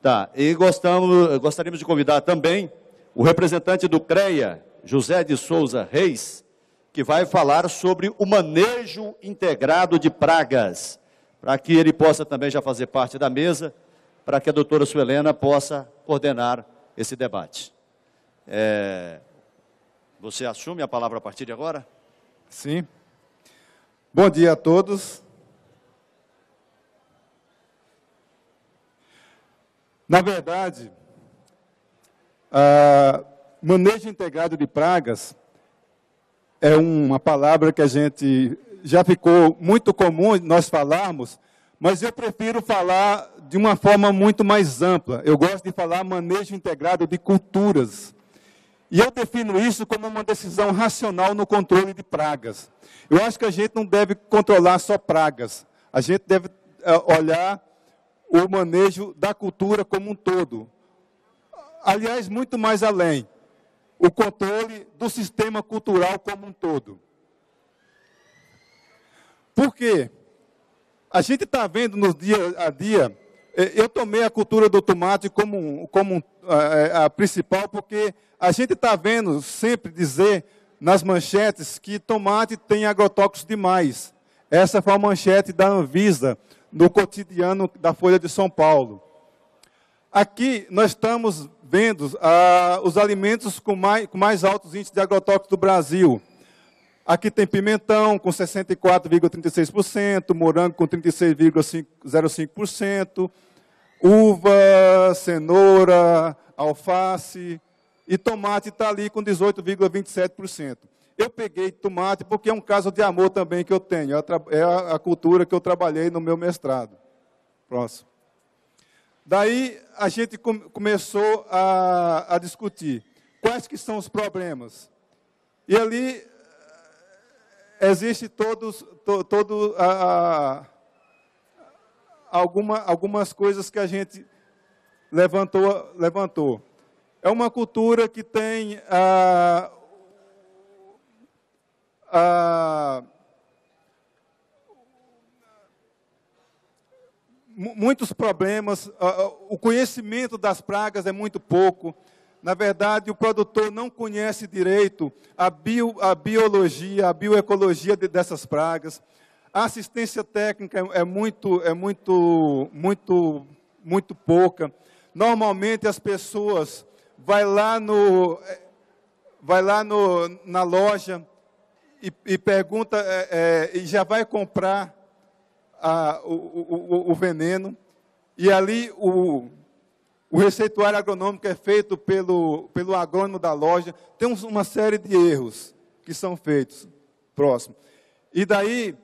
Tá, e gostaríamos de convidar também o representante do CREA, José de Souza Reis, que vai falar sobre o manejo integrado de pragas, para que ele possa também já fazer parte da mesa, para que a doutora Suelena possa coordenar esse debate. Você assume a palavra a partir de agora? Sim. Bom dia a todos. Na verdade, manejo integrado de pragas é uma palavra que a gente já ficou muito comum nós falarmos, mas eu prefiro falar de uma forma muito mais ampla. Eu gosto de falar manejo integrado de culturas. E eu defino isso como uma decisão racional no controle de pragas. Eu acho que a gente não deve controlar só pragas. A gente deve olhar o manejo da cultura como um todo. Aliás, muito mais além. O controle do sistema cultural como um todo. Por quê? A gente está vendo no dia a dia, eu tomei a cultura do tomate como a principal, porque a gente está vendo sempre dizer nas manchetes que tomate tem agrotóxicos demais. Essa foi a manchete da Anvisa, no cotidiano da Folha de São Paulo. Aqui nós estamos vendo os alimentos com mais altos índices de agrotóxicos do Brasil. Aqui tem pimentão com 64,36%, morango com 36,05%, uva, cenoura, alface, e tomate está ali com 18,27%. Eu peguei tomate porque é um caso de amor também que eu tenho, é a cultura que eu trabalhei no meu mestrado. Próximo. Daí a gente começou a discutir quais que são os problemas. E ali existe algumas coisas que a gente levantou. É uma cultura que tem muitos problemas, o conhecimento das pragas é muito pouco. Na verdade, o produtor não conhece direito a biologia, a bioecologia dessas pragas. A assistência técnica é muito pouca. Normalmente as pessoas na loja e pergunta e já vai comprar o veneno, e ali o receituário agronômico é feito pelo agrônomo da loja. Tem uma série de erros que são feitos. Próximo. E daí,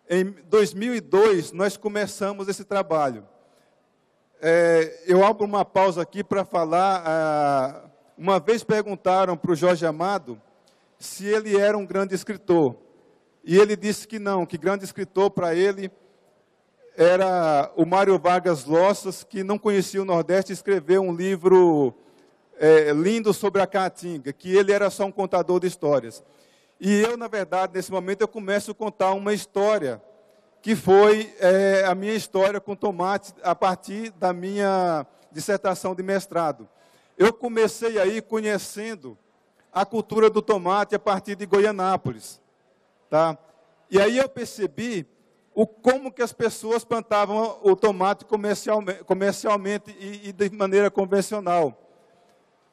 em 2002, nós começamos esse trabalho. Eu abro uma pausa aqui para falar. Uma vez perguntaram para o Jorge Amado se ele era um grande escritor. E ele disse que não, que grande escritor para ele era o Mário Vargas Llosa, que não conhecia o Nordeste, e escreveu um livro lindo sobre a Caatinga, que ele era só um contador de histórias. E eu, na verdade, nesse momento, eu começo a contar uma história, que foi a minha história com tomate, a partir da minha dissertação de mestrado. Eu comecei aí conhecendo a cultura do tomate a partir de Goianápolis. Tá? E aí eu percebi como que as pessoas plantavam o tomate comercialmente e de maneira convencional.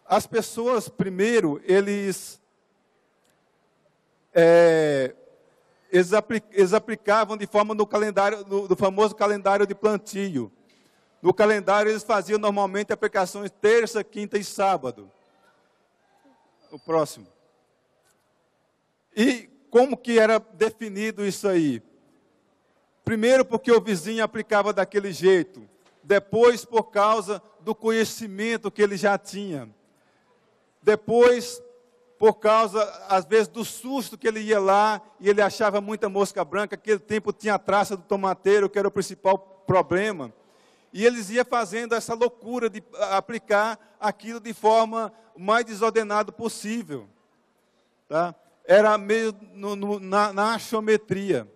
As pessoas, primeiro, eles aplicavam de forma no calendário, do famoso calendário de plantio. No calendário, eles faziam normalmente aplicações terça, quinta e sábado. O próximo. E como que era definido isso aí? Primeiro, porque o vizinho aplicava daquele jeito. Depois, por causa do conhecimento que ele já tinha. Depois, por causa, às vezes, do susto que ele ia lá e ele achava muita mosca branca. Aquele tempo tinha a traça do tomateiro, que era o principal problema. E eles iam fazendo essa loucura de aplicar aquilo de forma mais desordenada possível. Tá? Era meio na achiometria.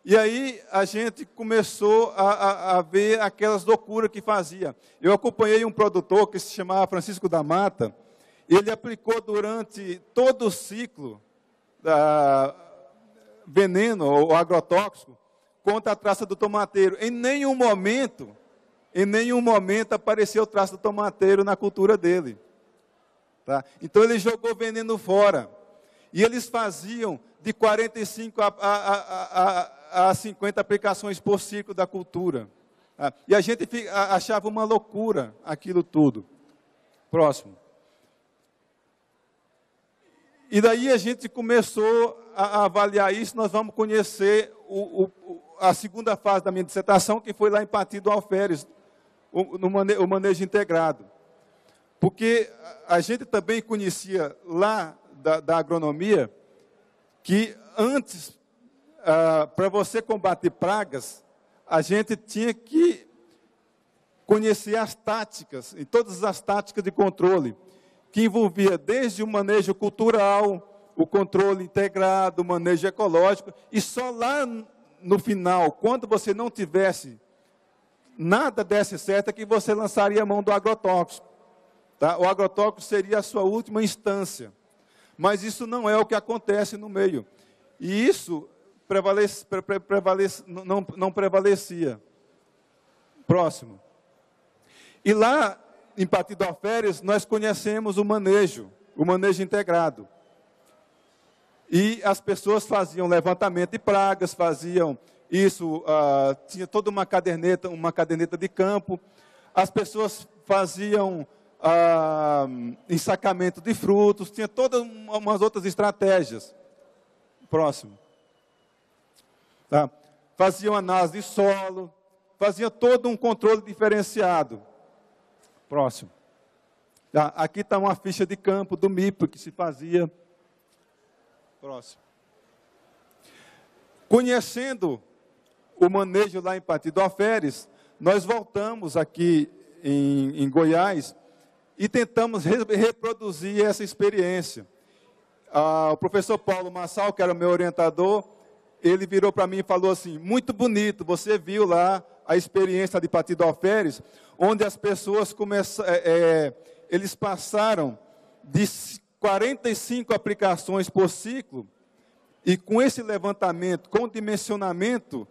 E aí a gente começou a ver aquelas loucuras que fazia. Eu acompanhei um produtor que se chamava Francisco da Mata. Ele aplicou durante todo o ciclo da veneno ou agrotóxico contra a traça do tomateiro. Em nenhum momento apareceu traça do tomateiro na cultura dele. Tá? Então ele jogou veneno fora. E eles faziam de 45 a 50 aplicações por ciclo da cultura. Tá? E a gente achava uma loucura aquilo tudo. Próximo. E daí a gente começou a avaliar isso. Nós vamos conhecer a segunda fase da minha dissertação, que foi lá em Partido do Alferes, o manejo integrado. Porque a gente também conhecia lá da agronomia que antes, para você combater pragas, a gente tinha que conhecer as táticas, e todas as táticas de controle, que envolvia desde o manejo cultural, o controle integrado, o manejo ecológico, e só lá no final, quando você não tivesse nada desse certo, é que você lançaria a mão do agrotóxico. Tá? O agrotóxico seria a sua última instância. Mas isso não é o que acontece no meio. E isso não prevalecia. Próximo. E lá, em Partido do Alferes, nós conhecemos o manejo integrado. E as pessoas faziam levantamento de pragas, faziam isso, tinha toda uma caderneta de campo. As pessoas faziam ensacamento de frutos, tinha todas umas outras estratégias. Próximo. Tá? Faziam análise de solo, faziam todo um controle diferenciado. Próximo. Tá? Aqui está uma ficha de campo do MIP que se fazia. Próximo. Conhecendo o manejo lá em Partido do Alferes, nós voltamos aqui em Goiás e tentamos reproduzir essa experiência. O professor Paulo Massal, que era o meu orientador, ele virou para mim e falou assim: muito bonito, você viu lá a experiência de Partido do Alferes, onde as pessoas eles passaram de 45 aplicações por ciclo, e com esse levantamento, com o dimensionamento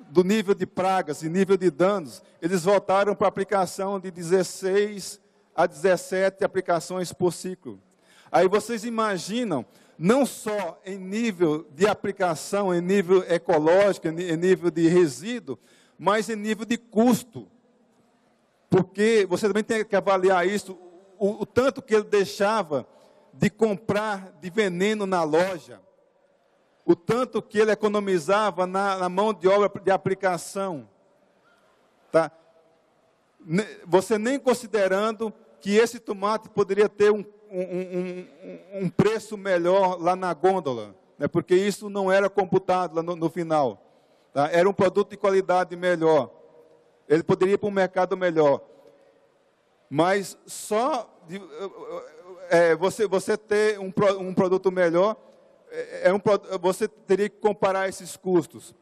do nível de pragas e nível de danos, eles voltaram para a aplicação de 16 a 17 aplicações por ciclo. Aí vocês imaginam, não só em nível de aplicação, em nível ecológico, em nível de resíduo, mas em nível de custo. Porque você também tem que avaliar isso, o tanto que ele deixava de comprar de veneno na loja, o tanto que ele economizava na mão de obra de aplicação. Tá? Você nem considerando que esse tomate poderia ter um preço melhor lá na gôndola, né? Porque isso não era computado lá no final. Tá? Era um produto de qualidade melhor. Ele poderia ir para um mercado melhor. Mas só você ter um produto melhor, você teria que comparar esses custos.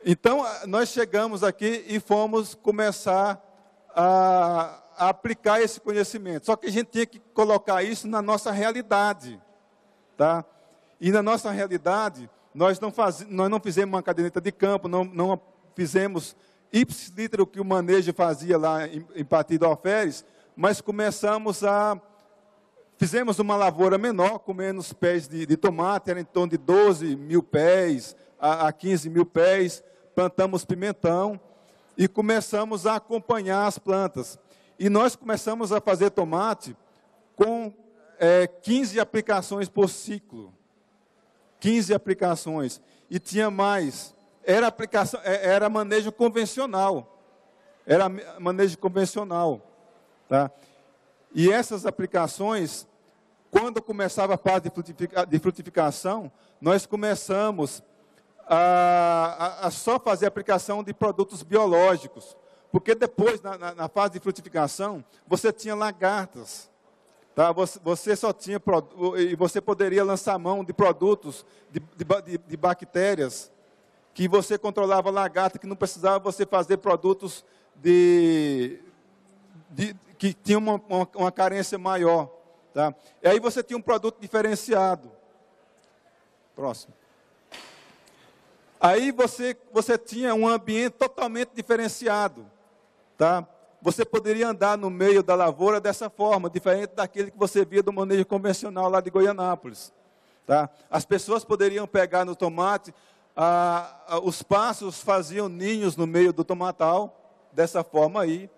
Então, nós chegamos aqui e fomos começar a aplicar esse conhecimento. Só que a gente tinha que colocar isso na nossa realidade. Tá? E na nossa realidade, nós não fizemos uma caderneta de campo, não fizemos ipsiliter o que o manejo fazia lá em Partido do Alferes, mas fizemos uma lavoura menor, com menos pés de tomate, era em torno de 12 mil pés a 15 mil pés, plantamos pimentão e começamos a acompanhar as plantas. E nós começamos a fazer tomate com 15 aplicações por ciclo. 15 aplicações. E tinha mais. Era manejo convencional. Era manejo convencional. Tá? E essas aplicações, quando começava a fase de frutificação, nós começamos a só fazer aplicação de produtos biológicos. Porque depois, na fase de frutificação, você tinha lagartas. Tá? Você só tinha, e você poderia lançar mão de produtos, de bactérias, que você controlava lagarta, que não precisava você fazer produtos que tinham uma carência maior. Tá? E aí você tinha um produto diferenciado. Próximo. Aí você tinha um ambiente totalmente diferenciado. Tá? Você poderia andar no meio da lavoura dessa forma, diferente daquele que você via do manejo convencional lá de Goianápolis. Tá? As pessoas poderiam pegar no tomate, os pássaros faziam ninhos no meio do tomatal, dessa forma aí.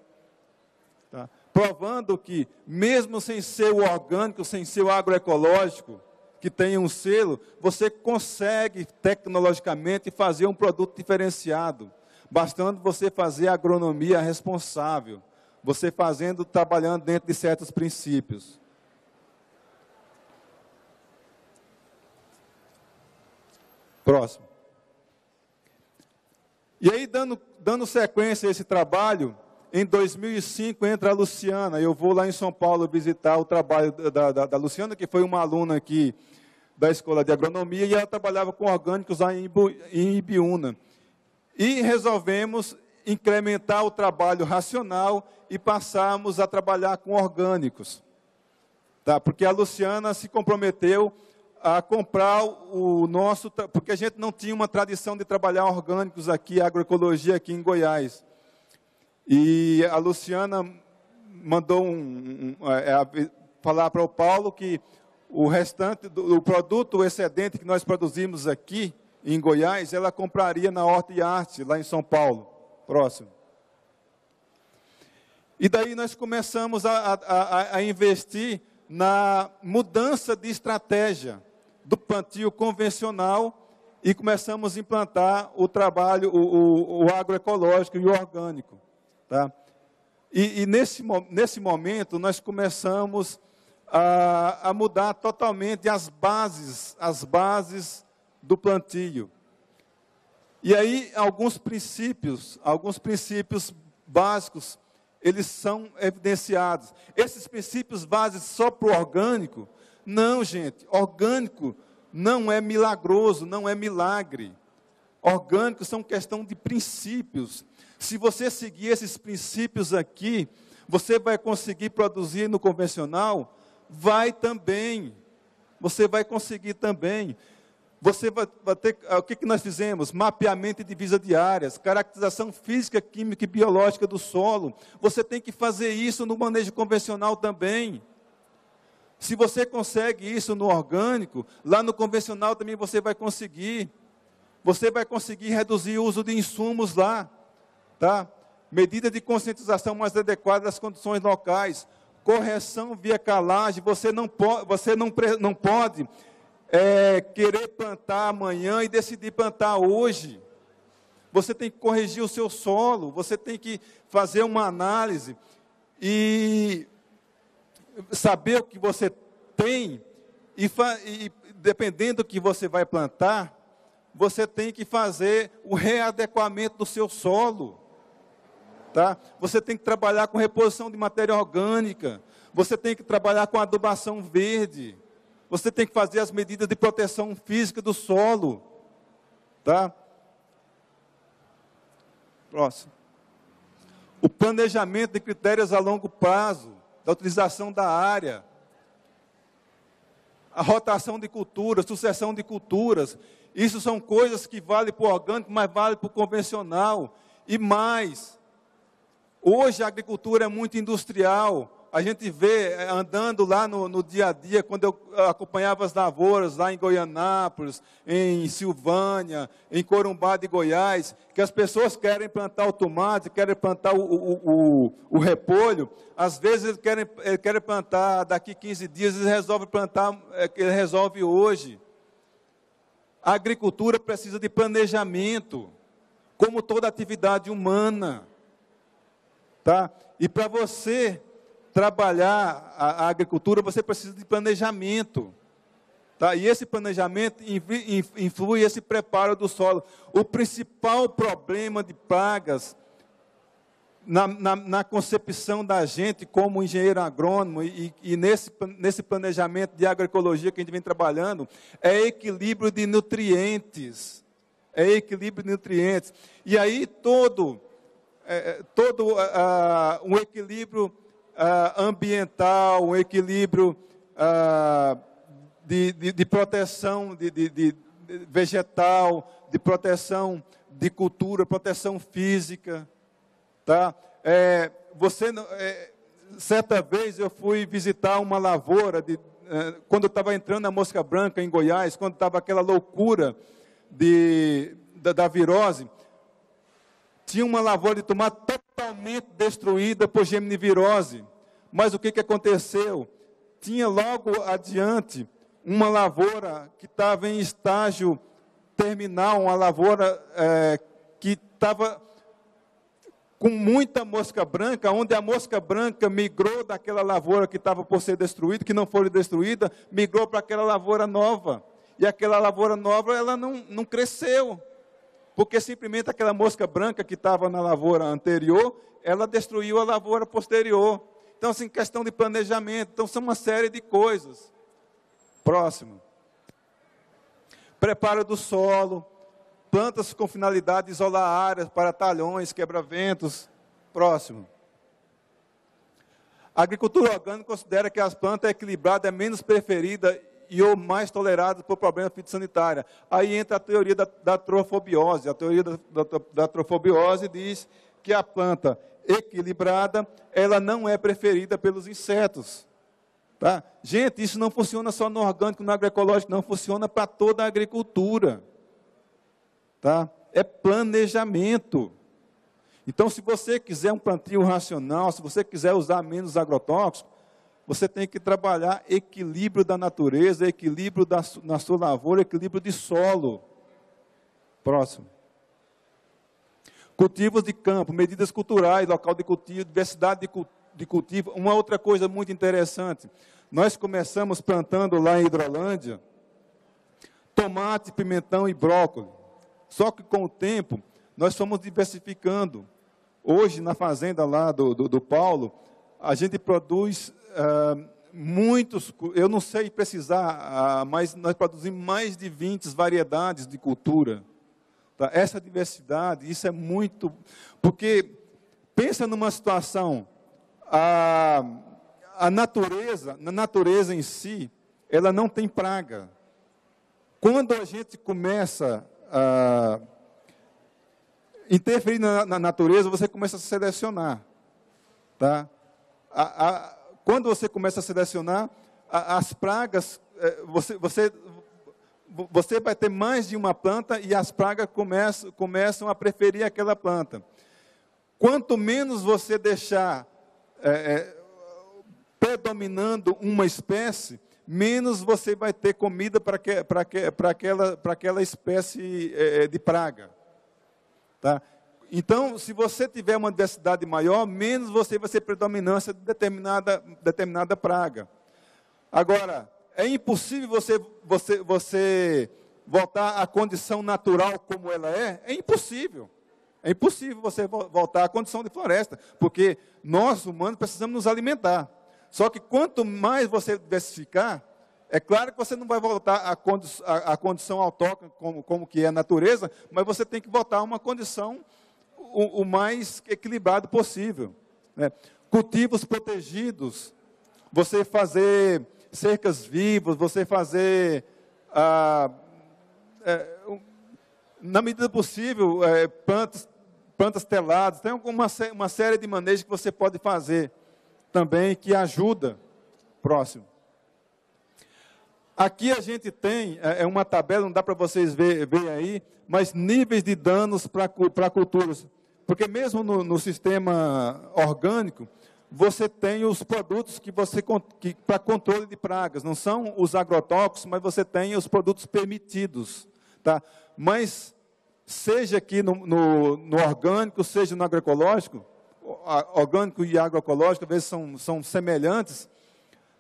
Tá? Provando que, mesmo sem ser o orgânico, sem ser o agroecológico, que tem um selo, você consegue tecnologicamente fazer um produto diferenciado, bastando você fazer a agronomia responsável, você trabalhando dentro de certos princípios. Próximo. E aí, dando sequência a esse trabalho, em 2005 entra a Luciana. Eu vou lá em São Paulo visitar o trabalho da Luciana, que foi uma aluna aqui da Escola de Agronomia, e ela trabalhava com orgânicos lá em Ibiúna. E resolvemos incrementar o trabalho racional e passarmos a trabalhar com orgânicos. Tá? Porque a Luciana se comprometeu a comprar o nosso... Porque a gente não tinha uma tradição de trabalhar orgânicos aqui, agroecologia aqui em Goiás. E a Luciana mandou falar para o Paulo que o restante do produto excedente que nós produzimos aqui em Goiás, ela compraria na Horta e Arte, lá em São Paulo. Próximo. E daí nós começamos a investir na mudança de estratégia do plantio convencional e começamos a implantar o trabalho, o agroecológico e o orgânico. Tá? E nesse momento nós começamos a mudar totalmente as bases do plantio. E aí alguns princípios básicos, eles são evidenciados. Esses princípios básicos só para o orgânico? Não, gente. Orgânico não é milagroso, não é milagre. Orgânico são questão de princípios. Se você seguir esses princípios aqui, você vai conseguir produzir no convencional? Vai também. Você vai conseguir também. Você vai ter... O que nós fizemos? Mapeamento de divisa de áreas, caracterização física, química e biológica do solo. Você tem que fazer isso no manejo convencional também. Se você consegue isso no orgânico, lá no convencional também você vai conseguir. Você vai conseguir reduzir o uso de insumos lá. Tá? Medida de conscientização mais adequada das condições locais. Correção via calagem. Você não pode querer plantar amanhã e decidir plantar hoje. Você tem que corrigir o seu solo. Você tem que fazer uma análise e saber o que você tem e dependendo do que você vai plantar, você tem que fazer o readequamento do seu solo. Tá? Você tem que trabalhar com reposição de matéria orgânica. Você tem que trabalhar com adubação verde. Você tem que fazer as medidas de proteção física do solo. Tá? Próximo. O planejamento de critérios a longo prazo, da utilização da área, a rotação de culturas, sucessão de culturas. Isso são coisas que valem para o orgânico, mas valem para o convencional. E mais, hoje a agricultura é muito industrial. A gente vê, andando lá no dia a dia, quando eu acompanhava as lavouras lá em Goianápolis, em Silvânia, em Corumbá de Goiás, que as pessoas querem plantar o tomate, querem plantar o repolho, às vezes eles querem plantar daqui 15 dias, eles resolvem plantar, eles resolvem hoje. A agricultura precisa de planejamento, como toda atividade humana. Tá? E para você trabalhar a agricultura, você precisa de planejamento. Tá? E esse planejamento influi esse preparo do solo. O principal problema de pragas na concepção da gente como engenheiro agrônomo e nesse planejamento de agroecologia que a gente vem trabalhando, é equilíbrio de nutrientes. É equilíbrio de nutrientes. E aí todo um equilíbrio ambiental, um equilíbrio de proteção de vegetal, de proteção de cultura, proteção física. Tá? Certa vez eu fui visitar uma lavoura, quando eu estava entrando na mosca branca em Goiás, quando estava aquela loucura da virose, tinha uma lavoura de tomate totalmente destruída por geminivirose. Mas o que aconteceu? Tinha logo adiante uma lavoura que estava em estágio terminal, uma lavoura que estava com muita mosca branca, onde a mosca branca migrou daquela lavoura que estava por ser destruída, que não foi destruída, migrou para aquela lavoura nova. E aquela lavoura nova, ela não cresceu, porque simplesmente aquela mosca branca que estava na lavoura anterior, ela destruiu a lavoura posterior. Então, assim, questão de planejamento. Então, são uma série de coisas. Próximo. Preparo do solo. Plantas com finalidade de isolar áreas para talhões, quebra-ventos. Próximo. A agricultura orgânica considera que as plantas equilibradas é menos preferida e ou mais tolerada por problemas fitossanitários. Aí entra a teoria da trofobiose. A teoria da trofobiose diz que a planta equilibrada, ela não é preferida pelos insetos. Tá? Gente, isso não funciona só no orgânico, no agroecológico, não funciona para toda a agricultura. Tá? É planejamento. Então, se você quiser um plantio racional, se você quiser usar menos agrotóxicos, você tem que trabalhar equilíbrio da natureza, equilíbrio na sua lavoura, equilíbrio de solo. Próximo. Cultivos de campo, medidas culturais, local de cultivo, diversidade de cultivo. Uma outra coisa muito interessante, nós começamos plantando lá em Hidrolândia, tomate, pimentão e brócolis. Só que com o tempo, nós fomos diversificando. Hoje, na fazenda lá do Paulo, a gente produz muitos, eu não sei precisar, mas nós produzimos mais de 20 variedades de cultura. Tá? Essa diversidade, isso é muito... Porque, pensa numa situação, na natureza em si, ela não tem praga. Quando a gente começa a interferir na natureza, você começa a selecionar. Tá? Quando você começa a selecionar, as pragas, você vai ter mais de uma planta e as pragas começam a preferir aquela planta. Quanto menos você deixar predominando uma espécie, menos você vai ter comida para aquela espécie de praga. Tá? Então, se você tiver uma diversidade maior, menos você vai ser predominância de determinada praga. Agora, é impossível você voltar à condição natural como ela é? É impossível. É impossível você voltar à condição de floresta, porque nós, humanos, precisamos nos alimentar. Só que quanto mais você diversificar, é claro que você não vai voltar à condição autóctone como que é a natureza, mas você tem que voltar a uma condição o mais equilibrado possível. Né? Cultivos protegidos, você fazer cercas vivas, você fazer, na medida possível, plantas teladas. Tem uma série de manejos que você pode fazer também que ajuda. Próximo. Aqui a gente tem uma tabela, não dá para vocês ver aí, mas níveis de danos para culturas. Porque mesmo no sistema orgânico, você tem os produtos para controle de pragas. Não são os agrotóxicos, mas você tem os produtos permitidos. Tá? Mas, seja aqui no orgânico, seja no agroecológico, orgânico e agroecológico, às vezes são semelhantes,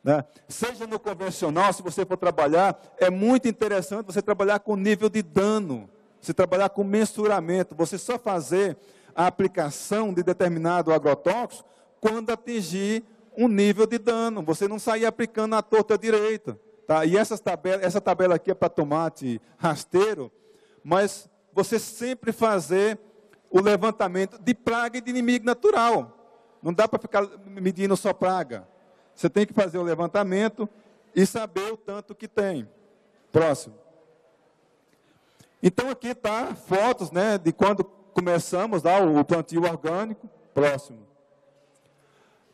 né? Seja no convencional, se você for trabalhar, é muito interessante você trabalhar com nível de dano, você trabalhar com mensuramento, você só fazer a aplicação de determinado agrotóxico quando atingir um nível de dano. Você não sair aplicando à torta direita. Tá? E essa tabela aqui é para tomate rasteiro, mas você sempre fazer o levantamento de praga e de inimigo natural. Não dá para ficar medindo só praga. Você tem que fazer o levantamento e saber o tanto que tem. Próximo. Então, aqui está fotos, né, de quando começamos lá o plantio orgânico. Próximo.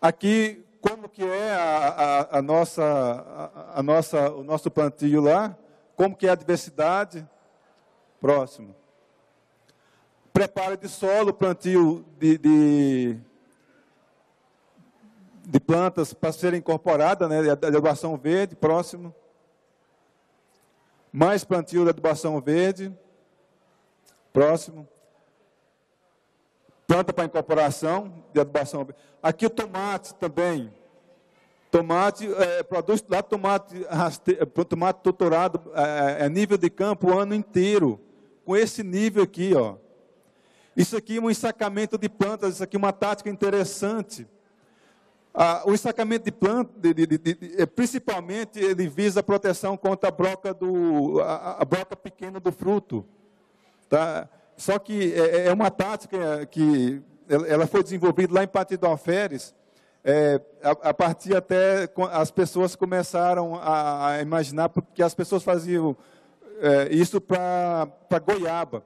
Aqui, como que é o nosso plantio lá, como que é a diversidade. Próximo. Preparo de solo, plantio de plantas para serem incorporadas, né, de adubação verde. Próximo. Mais plantio de adubação verde. Próximo. Planta para incorporação de adubação verde. Aqui o tomate também. Tomate, produz lá tomate tutorado a nível de campo o ano inteiro. Com esse nível aqui, ó. Isso aqui é um ensacamento de plantas, isso aqui é uma tática interessante. O ensacamento de plantas, principalmente, ele visa a proteção contra a broca pequena do fruto. Tá? Só que é uma tática que ela foi desenvolvida lá em Patidoféres, a partir até as pessoas começaram a imaginar, porque as pessoas faziam isso para goiaba.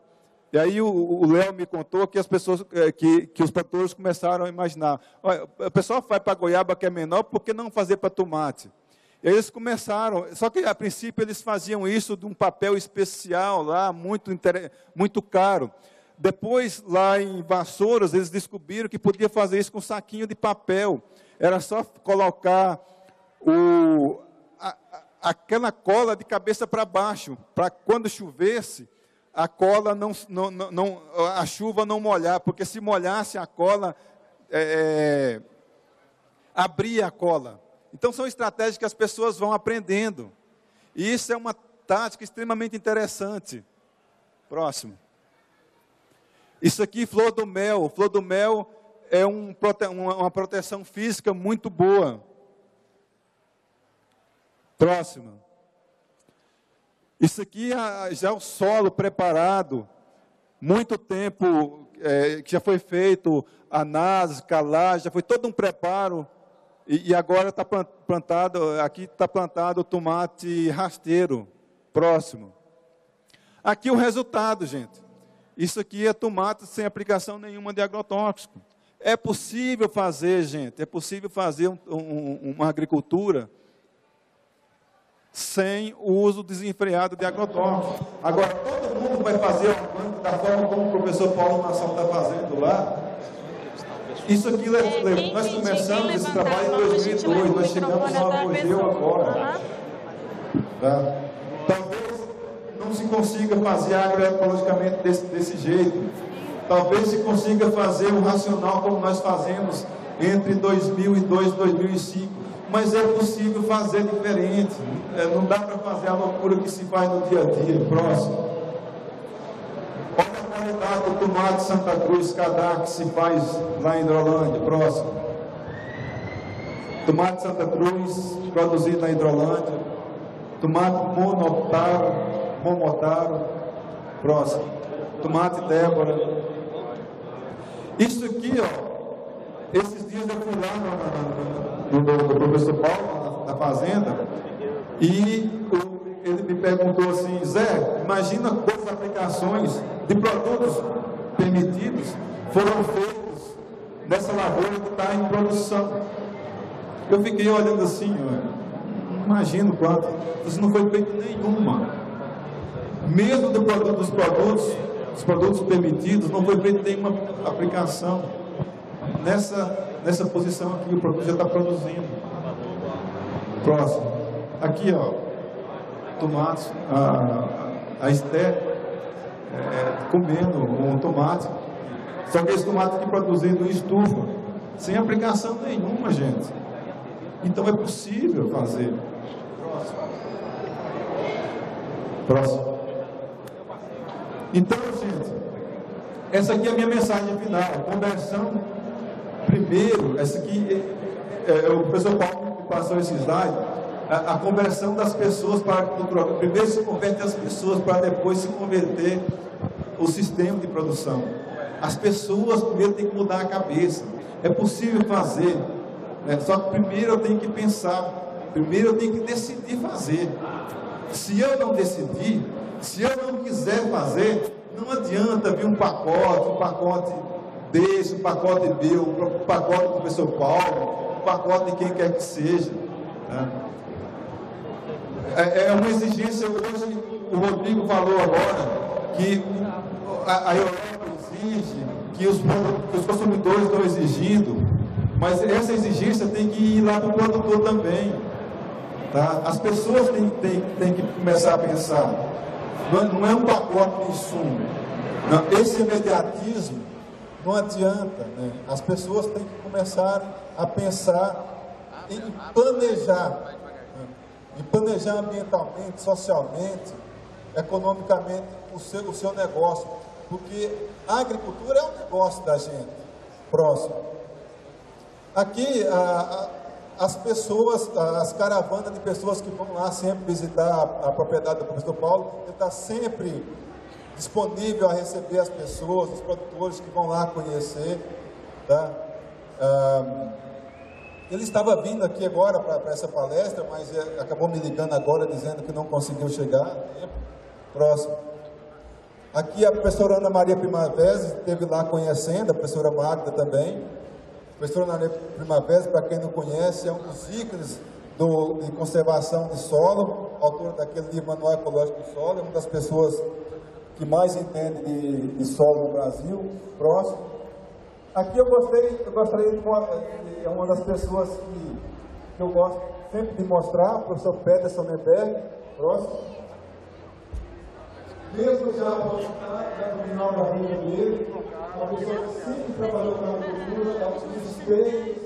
E aí o Léo me contou que as pessoas, que os produtores começaram a imaginar, olha, o pessoal faz para goiaba que é menor, por que não fazer para tomate? E aí eles começaram, só que a princípio eles faziam isso de um papel especial lá, muito caro. Depois, lá em Vassouras, eles descobriram que podia fazer isso com saquinho de papel. Era só colocar aquela cola de cabeça para baixo, para quando chovesse, a cola a chuva não molhar, porque se molhasse a cola, abria a cola. Então, são estratégias que as pessoas vão aprendendo. E isso é uma tática extremamente interessante. Próximo. Isso aqui, flor do mel. Flor do mel é uma proteção física muito boa. Próximo. Isso aqui já é o solo preparado, muito tempo que já foi feito, análise, calagem, já foi todo um preparo, e agora está plantado, aqui está plantado o tomate rasteiro. Próximo. Aqui o resultado, gente. Isso aqui é tomate sem aplicação nenhuma de agrotóxico. É possível fazer, gente, é possível fazer uma agricultura sem o uso desenfreado de agrotóxicos. Agora, todo mundo vai fazer orgânico da forma como o professor Paulo Nação está fazendo lá. Isso aqui, nós começamos esse trabalho em 2002, nós chegamos ao apogeu agora. Tá? Talvez não se consiga fazer agroecologicamente desse jeito. Talvez se consiga fazer um racional como nós fazemos entre 2002 e 2005. Mas é possível fazer diferente. Não dá para fazer a loucura que se faz no dia a dia. Próximo. Olha a qualidade do tomate Santa Cruz Cadá que se faz lá em Hidrolândia. Próximo. Tomate Santa Cruz, produzido na Hidrolândia. Tomate Momotaro. Próximo. Tomate Débora. Isso aqui, ó. Esses dias eu fui lá do professor Paulo, na fazenda, e ele me perguntou assim, Zé, imagina quantas aplicações de produtos permitidos foram feitos nessa lavoura que está em produção. Eu fiquei olhando assim, não imagino quanto, isso não foi feito nenhuma. Mesmo dos produtos permitidos, não foi feito nenhuma aplicação. Nessa posição aqui, o produto já está produzindo. Próximo. Aqui, ó, tomates, a Esther comendo um tomate. Só que esse tomate aqui produzido em estufa, sem aplicação nenhuma, gente. Então é possível fazer. Próximo. Então, gente, Essa aqui é a minha mensagem final. Conversão, primeiro, essa aqui, o professor Paulo passou esse slide, a conversão das pessoas para a cultura. Primeiro se converte as pessoas para depois se converter o sistema de produção. As pessoas primeiro têm que mudar a cabeça. É possível fazer, né? Só que primeiro eu tenho que pensar, primeiro eu tenho que decidir fazer. Se eu não decidir, se eu não quiser fazer, não adianta vir um pacote desse, um pacote B, um pacote do professor Paulo, um pacote de quem quer que seja, né? É uma exigência. Hoje o Rodrigo falou agora que a Europa exige, que os consumidores estão exigindo, mas essa exigência tem que ir lá para o produtor também, tá? As pessoas têm que começar a pensar. Não é um pacote de insumo. Não, esse imediatismo não adianta, né? As pessoas têm que começar a pensar em planejar, né? E planejar ambientalmente, socialmente, economicamente o seu negócio, porque a agricultura é um negócio da gente. Próximo. Aqui as pessoas, as caravanas de pessoas que vão lá sempre visitar a propriedade do professor Paulo, ele está sempre disponível a receber as pessoas, os produtores que vão lá conhecer, tá? Ele estava vindo aqui agora para essa palestra, mas acabou me ligando agora dizendo que não conseguiu chegar. Próximo. Aqui a professora Ana Maria Primavera esteve lá conhecendo, a professora Magda também. A professora Ana Maria Primavera, para quem não conhece, é um dos ícones de conservação de solo, autora daquele livro Manual Ecológico do Solo, é uma das pessoas que mais entende de solo no Brasil. Próximo. Aqui eu gostaria de é uma das pessoas que eu gosto sempre de mostrar, o professor Peterson Neberg. Próximo. Mesmo já no final da vida dele, uma pessoa que sempre trabalhou com a agricultura, com os espelhos,